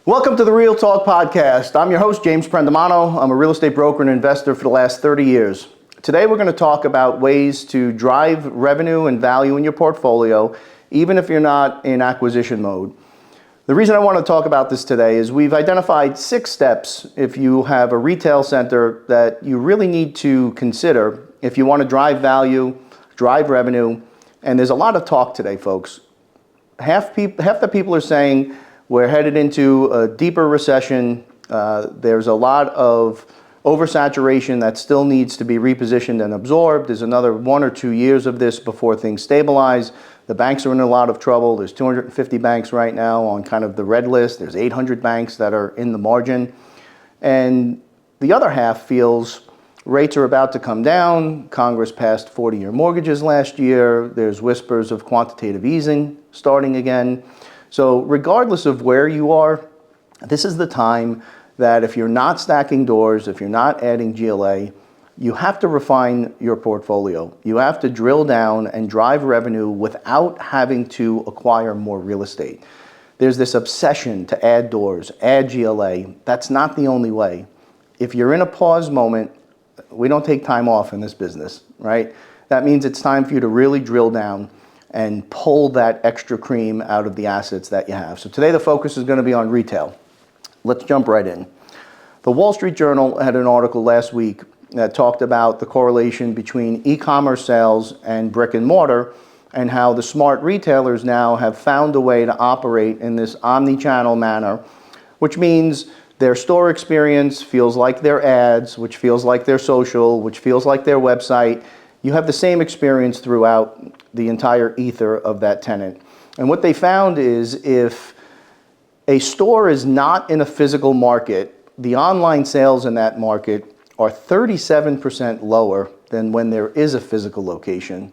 Welcome to the Real Talk Podcast. I'm your host, James Prendamano. I'm a real estate broker and investor for the last 30 years. Today we're going to talk about ways to drive revenue and value in your portfolio, even if you're not in acquisition mode. The reason I want to talk about this today is we've identified 6 steps if you have a retail center that you really need to consider if you want to drive value, drive revenue, and there's a lot of talk today, folks. Half the people are saying we're headed into a deeper recession. There's a lot of oversaturation that still needs to be repositioned and absorbed. There's another 1 or 2 years of this before things stabilize. The banks are in a lot of trouble. There's 250 banks right now on kind of the red list. There's 800 banks that are in the margin. And the other half feels rates are about to come down. Congress passed 40-year mortgages last year. There's whispers of quantitative easing starting again. So regardless of where you are, this is the time that if you're not stacking doors, if you're not adding GLA, you have to refine your portfolio. You have to drill down and drive revenue without having to acquire more real estate. There's this obsession to add doors, add GLA. That's not the only way. If you're in a pause moment, we don't take time off in this business, right? That means it's time for you to really drill down and pull that extra cream out of the assets that you have. So today the focus is going to be on retail. Let's jump right in. The Wall Street Journal had an article last week that talked about the correlation between e-commerce sales and brick and mortar and how the smart retailers now have found a way to operate in this omni-channel manner, which means their store experience feels like their ads, which feels like their social, which feels like their website. You have the same experience throughout the entire ether of that tenant. And what they found is if a store is not in a physical market, the online sales in that market are 37% lower than when there is a physical location.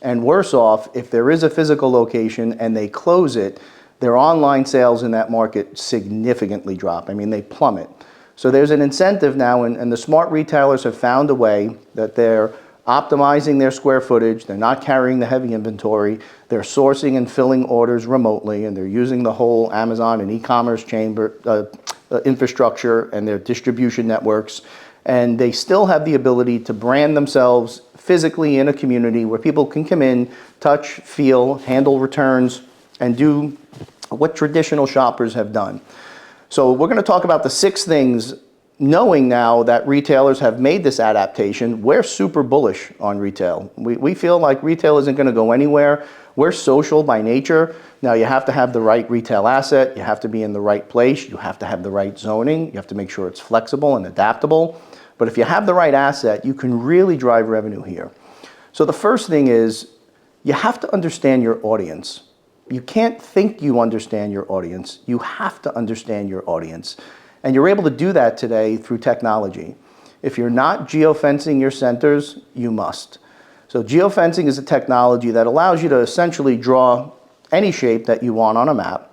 And worse off, if there is a physical location and they close it, their online sales in that market significantly drop. I mean, they plummet. So there's an incentive now, and the smart retailers have found a way that they're optimizing their square footage, they're not carrying the heavy inventory, they're sourcing and filling orders remotely, and they're using the whole Amazon and e-commerce infrastructure and their distribution networks, and they still have the ability to brand themselves physically in a community where people can come in, touch, feel, handle returns, and do what traditional shoppers have done. So we're going to talk about the 6 things. Knowing now that retailers have made this adaptation, we're super bullish on retail. We feel like retail isn't going to go anywhere. We're social by nature. Now you have to have the right retail asset. You have to be in the right place. You have to have the right zoning. You have to make sure it's flexible and adaptable. But if you have the right asset, you can really drive revenue here. So the first thing is you have to understand your audience. You can't think you understand your audience. You have to understand your audience. And you're able to do that today through technology. If you're not geofencing your centers, you must. So geofencing is a technology that allows you to essentially draw any shape that you want on a map,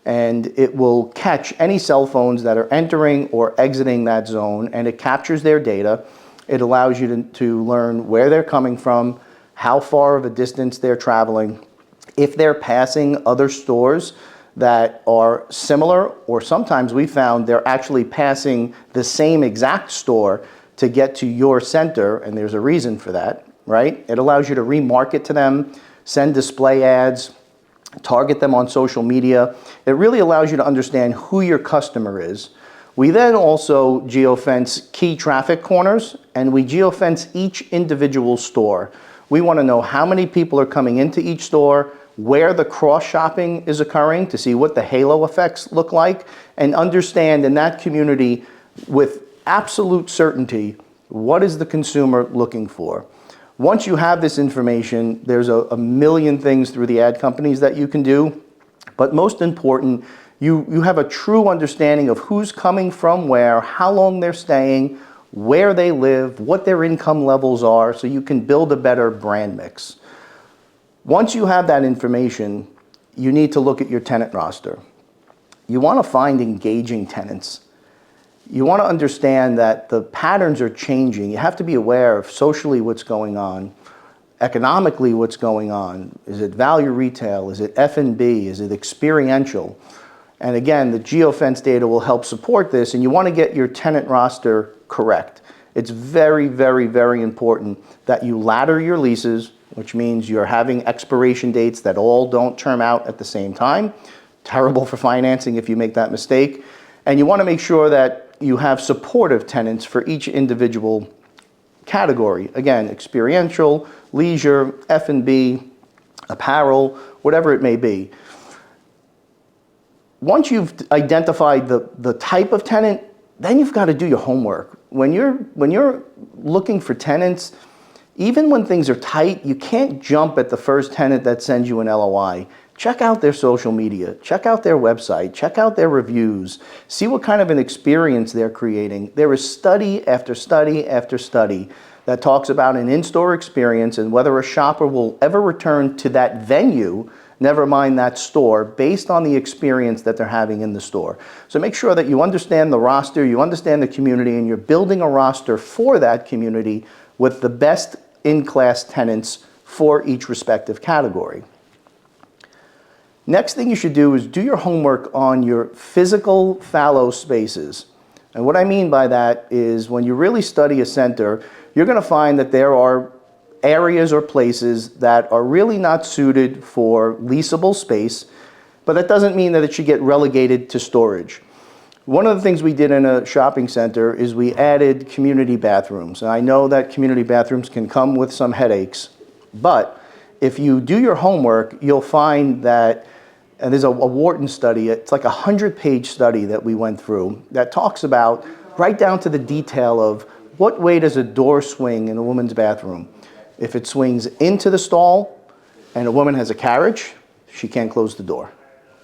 and it will catch any cell phones that are entering or exiting that zone, and it captures their data. It allows you to learn where they're coming from, how far of a distance they're traveling, if they're passing other stores that are similar, or sometimes we found they're actually passing the same exact store to get to your center, and there's a reason for that, right? It allows you to remarket to them, send display ads, target them on social media. It really allows you to understand who your customer is. We then also geofence key traffic corners, and we geofence each individual store. We want to know how many people are coming into each store, where the cross-shopping is occurring to see what the halo effects look like, and understand in that community with absolute certainty what is the consumer looking for. Once you have this information, there's a million things through the ad companies that you can do, but most important, you have a true understanding of who's coming from where, how long they're staying, where they live, what their income levels are, so you can build a better brand mix. Once you have that information, you need to look at your tenant roster. You want to find engaging tenants. You want to understand that the patterns are changing. You have to be aware of socially what's going on, economically what's going on. Is it value retail? Is it F&B? Is it experiential? And again, the geofence data will help support this, and you want to get your tenant roster correct. It's very, very, very important that you ladder your leases, which means you're having expiration dates that all don't term out at the same time. Terrible for financing if you make that mistake. And you want to make sure that you have supportive tenants for each individual category. Again, experiential, leisure, F&B, apparel, whatever it may be. Once you've identified the type of tenant, then you've got to do your homework. When you're looking for tenants, even when things are tight, you can't jump at the first tenant that sends you an LOI. Check out their social media, check out their website, check out their reviews, see what kind of an experience they're creating. There is study after study after study that talks about an in-store experience and whether a shopper will ever return to that venue, never mind that store, based on the experience that they're having in the store. So make sure that you understand the roster, you understand the community, and you're building a roster for that community with the best in-class tenants for each respective category. Next thing you should do is do your homework on your physical fallow spaces. And what I mean by that is when you really study a center, you're going to find that there are areas or places that are really not suited for leasable space, but that doesn't mean that it should get relegated to storage. One of the things we did in a shopping center is we added community bathrooms. And I know that community bathrooms can come with some headaches, but if you do your homework, you'll find that, and there's a Wharton study, it's like a 100-page study that we went through that talks about right down to the detail of what way does a door swing in a woman's bathroom. If it swings into the stall and a woman has a carriage, she can't close the door.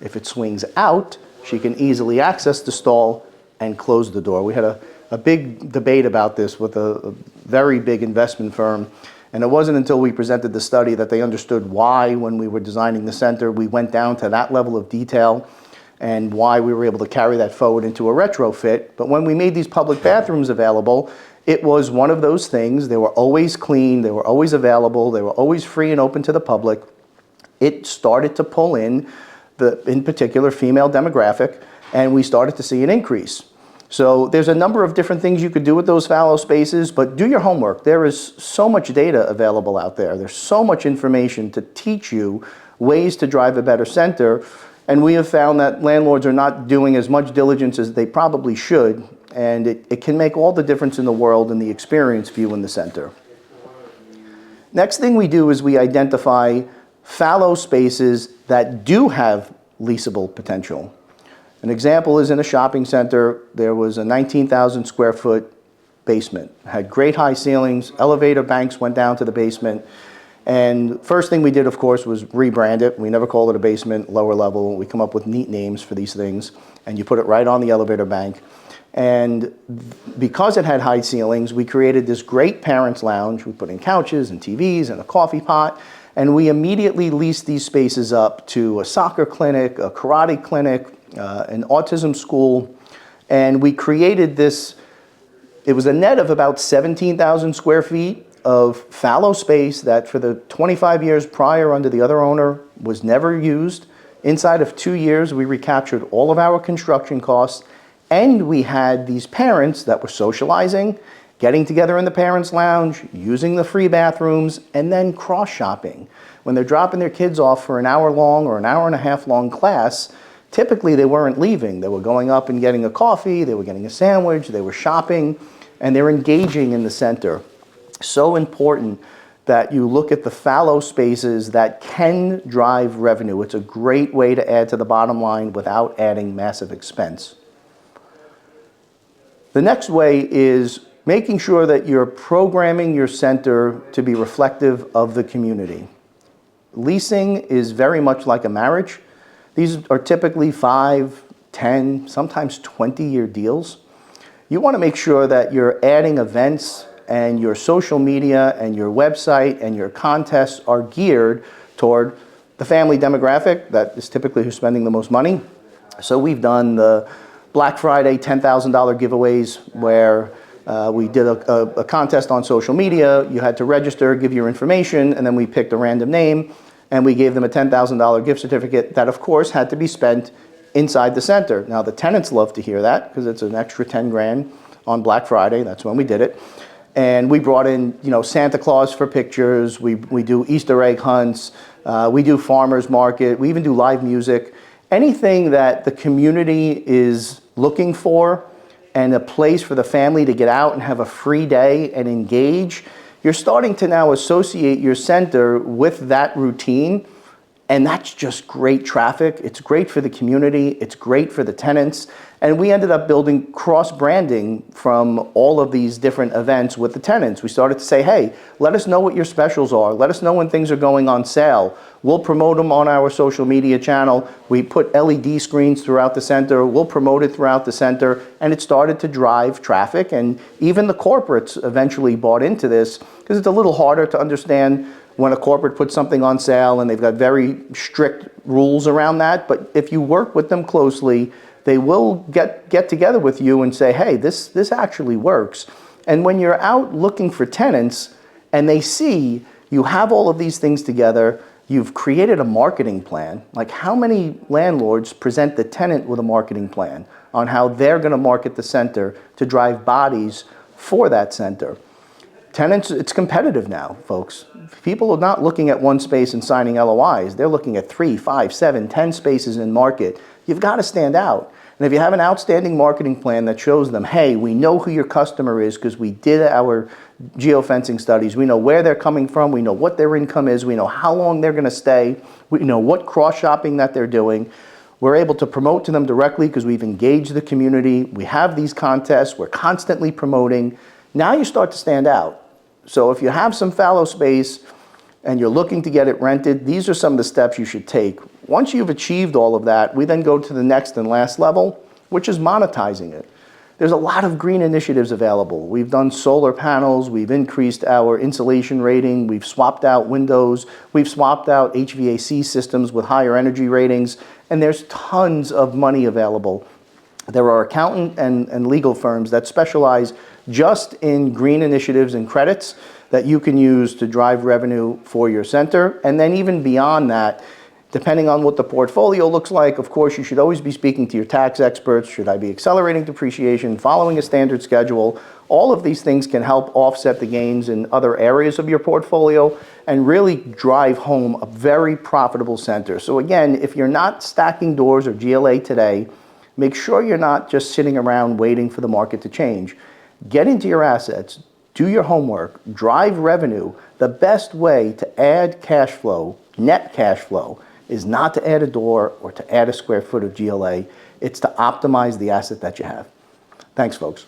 If it swings out, she can easily access the stall and close the door. We had a big debate about this with a very big investment firm, and it wasn't until we presented the study that they understood why, when we were designing the center, we went down to that level of detail and why we were able to carry that forward into a retrofit. But when we made these public bathrooms available, it was one of those things. They were always clean, they were always available, they were always free and open to the public. It started to pull in particular, female demographic, and we started to see an increase. So there's a number of different things you could do with those fallow spaces, but do your homework. There is so much data available out there. There's so much information to teach you ways to drive a better center, and we have found that landlords are not doing as much diligence as they probably should, and it can make all the difference in the world in the experience view in the center. Next thing we do is we identify fallow spaces that do have leasable potential. An example is in a shopping center, there was a 19,000 square foot basement. It had great high ceilings, elevator banks went down to the basement, and first thing we did, of course, was rebrand it. We never call it a basement, lower level. We come up with neat names for these things, and you put it right on the elevator bank. And because it had high ceilings, we created this great parents' lounge. We put in couches and TVs and a coffee pot, and we immediately leased these spaces up to a soccer clinic, a karate clinic, an autism school, and we created this. It was a net of about 17,000 square feet of fallow space that for the 25 years prior under the other owner was never used. Inside of 2 years, we recaptured all of our construction costs, and we had these parents that were socializing, getting together in the parents' lounge, using the free bathrooms, and then cross-shopping. When they're dropping their kids off for an hour-long or an hour-and-a-half-long class, typically they weren't leaving. They were going up and getting a coffee, they were getting a sandwich, they were shopping, and they're engaging in the center. So important that you look at the fallow spaces that can drive revenue. It's a great way to add to the bottom line without adding massive expense. The next way is making sure that you're programming your center to be reflective of the community. Leasing is very much like a marriage. These are typically 5, 10, sometimes 20-year deals. You want to make sure that you're adding events and your social media and your website and your contests are geared toward the family demographic that is typically who's spending the most money. So we've done the Black Friday $10,000 giveaways where we did a contest on social media. You had to register, give your information, and then we picked a random name, and we gave them a $10,000 gift certificate that, of course, had to be spent inside the center. Now the tenants love to hear that because it's an extra 10 grand on Black Friday. That's when we did it. And we brought in, Santa Claus for pictures. We do Easter egg hunts. We do farmers market. We even do live music. Anything that the community is looking for and a place for the family to get out and have a free day and engage, you're starting to now associate your center with that routine. And that's just great traffic. It's great for the community. It's great for the tenants. And we ended up building cross-branding from all of these different events with the tenants. We started to say, hey, let us know what your specials are. Let us know when things are going on sale. We'll promote them on our social media channel. We put LED screens throughout the center. We'll promote it throughout the center. And it started to drive traffic. And even the corporates eventually bought into this because it's a little harder to understand when a corporate puts something on sale and they've got very strict rules around that. But if you work with them closely, they will get together with you and say, hey, this actually works. And when you're out looking for tenants and they see you have all of these things together, you've created a marketing plan. Like, how many landlords present the tenant with a marketing plan on how they're going to market the center to drive bodies for that center? Tenants, it's competitive now, folks. People are not looking at one space and signing LOIs. They're looking at 3, 5, 7, 10 spaces in market. You've got to stand out. And if you have an outstanding marketing plan that shows them, hey, we know who your customer is because we did our geofencing studies. We know where they're coming from. We know what their income is. We know how long they're going to stay. We know what cross-shopping that they're doing. We're able to promote to them directly because we've engaged the community. We have these contests. We're constantly promoting. Now you start to stand out. So if you have some fallow space and you're looking to get it rented, these are some of the steps you should take. Once you've achieved all of that, we then go to the next and last level, which is monetizing it. There's a lot of green initiatives available. We've done solar panels, we've increased our insulation rating, we've swapped out windows, we've swapped out HVAC systems with higher energy ratings, and there's tons of money available. There are accountant and legal firms that specialize just in green initiatives and credits that you can use to drive revenue for your center. And then even beyond that, depending on what the portfolio looks like, of course, you should always be speaking to your tax experts. Should I be accelerating depreciation, following a standard schedule? All of these things can help offset the gains in other areas of your portfolio and really drive home a very profitable center. So again, if you're not stacking doors or GLA today, make sure you're not just sitting around waiting for the market to change. Get into your assets, do your homework, drive revenue. The best way to add cash flow, net cash flow, is not to add a door or to add a square foot of GLA. It's to optimize the asset that you have. Thanks, folks.